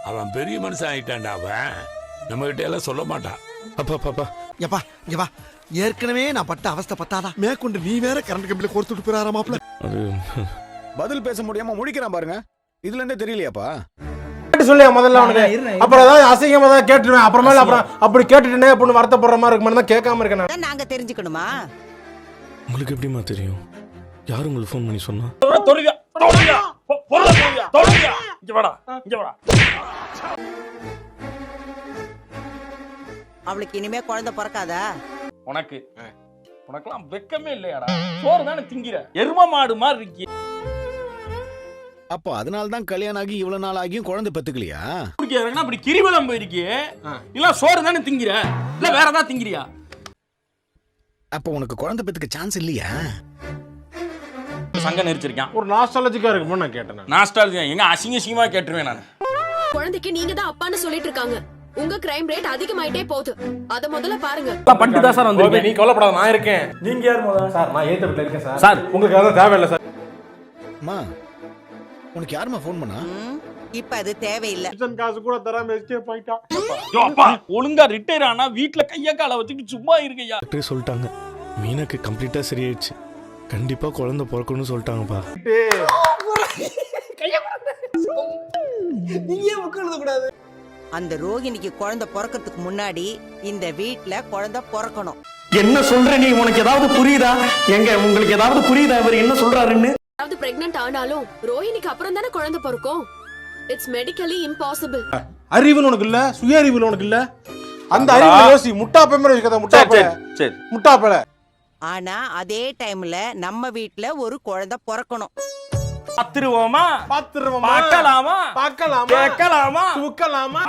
அவன் பெரிய மனுஷன் ஆயிட்டான்டா. அவன் நம்ம கிட்ட எல்லாம் சொல்ல மாட்டான். அப்பா எப்பா இங்க வா. ஏற்கனவே நான் பட்ட அவஸ்தை பத்தாதா மேற்கொண்டு நீ வேற கரண்ட் கம்பியில கோர்த்துட்டு போறாரா மாப்ள. அது பதில் பேச முடியாம முடிக்கிறான் பாருங்க. இதுல இருந்தே தெரியலையாப்பா? சொல்லியா முதல்ல அவனுக்கு அப்புறம் ஏதாவது அசிங்கமா தான் கேட்டுருவேன். அப்புறமேல அப்புறம் அப்படி கேட்டுட்டேனே அப்படின்னு வருத்தப்படுற மாதிரி இருக்குமா தான் கேட்காம இருக்கேன். நாங்க தெரிஞ்சுக்கணுமா? உங்களுக்கு எப்படிமா தெரியும்? யார் உங்களுக்கு ஃபோன் பண்ணி சொன்னா? அவளுக்கு இனிமே குழந்தை பிறக்காதா? உனக்கெல்லாம் வெக்கமே இல்லையாடா? சோறு தானே திங்கிற, எரும மாடு மாதிரி இருக்கி. அப்போ அதனால தான் கல்யாணம் ஆகி இவ்வளவு நாள் ஆகியும் குழந்தை பெத்துக்கலையா? அப்படி கிரிவலம் போயிருக்கியே, இல்ல சோறு தானே திங்கிற, இல்ல வேற ஏதாவது திங்கிறியா? அப்போ உனக்கு குழந்தை பெத்துக்க சான்ஸ் இல்லையா? சங்க நெரிச்சிருக்கான். ஒரு நாஸ்டாலஜிக்கா இருக்குமோ நான் கேட்டேன். நாஸ்டாலஜியா எங்க அசிங்க அசிங்கமா கேட்டுருவேன் நான். குழந்தைக்கு நீங்க தான் அப்பான்னு சொல்லிட்டு இருக்காங்க. உங்க கிரைம் ரேட் அதிகமாயிட்டே போகுது. அத முதல்ல பாருங்க. பட்டு தான் சார் வந்து. நீ கவலைப்படாத, நான் இருக்கேன். நீங்க யார் முதல்ல? சார் நான் ஏத்த வீட்ல இருக்கேன் சார். சார் உங்களுக்கு அதான் தேவையில்லை சார். அம்மா உனக்கு யாருமா ஃபோன் பண்ணா? இப்ப அது தேவையில்லை. காசு கூட தராம எஸ்கேப் ஆயிட்டான். அப்பா ஒழுங்கா ரிட்டையர் ஆனா வீட்ல கைய கால வச்சுட்டு சும்மா இருக்கையா. டாக்டர் சொல்லிட்டாங்க மீனாக்கு கம்ப்ளீட்டா சரியாயிடுச்சு. கண்டிப்பா குழந்தை பிறக்கணும்னு சொல்லிட்டாங்கப்பா. அந்த ரோகிணிக்கு குழந்தை பிறக்கிறதுக்கு முன்னாடி இந்த வீட்ல குழந்தை பிறக்கணும். என்ன சொல்ற நீ? உனக்கு ஏதாவது புரியுதா? எங்க உங்களுக்கு ஏதாவது புரியுதா இவர் என்ன சொல்றாருன்னு? அதாவது பிரெக்னன்ட் ஆனாலும் ரோஹிணிக்கு அப்புறம் தானே குழந்தை பிறக்கும். It's medically impossible. அறிவுல உனக்கு இல்ல, சுய அறிவுல உனக்கு இல்ல. அந்த அறிவுல யோசி. முட்டாப்பே மாதிரி இருக்கதா முட்டாப்பே. சரி முட்டாப்பே. ஆனா அதே டைம்ல நம்ம வீட்ல ஒரு குழந்தை பிறக்கணும். பாத்துருவோமா? பாத்துருவோமா? பார்க்கலாமா? பார்க்கலாமா? கேட்கலாமா? தூக்கலாமா?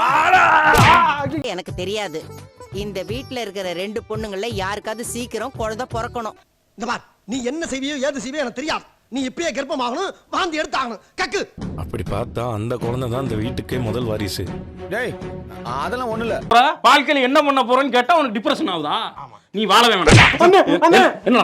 எனக்கு தெரியாது. இந்த வீட்ல இருக்கிற 2 பொண்ணுங்கள்ல யாருக்காவது சீக்கிரம் குழந்தை பிறக்கணும். இந்த பார், நீ என்ன செய்வியோ ஏது செய்வியோ எனக்கு தெரியாது. நீ இப்பயே கர்ப்பமாகணும், வாந்தி எடுத்தாகணும். கக்கு. அப்படி பார்த்தா அந்த குழந்தை தான் இந்த வீட்டுக்கே முதல் வாரிசு. டேய் அதெல்லாம் ஒண்ணு இல்ல. வாழ்க்கையில என்ன பண்ண போறேன்னு கேட்டா உனக்கு டிப்ரெஷன் ஆகுதா? நீ வாழவே வேண்டாம். என்ன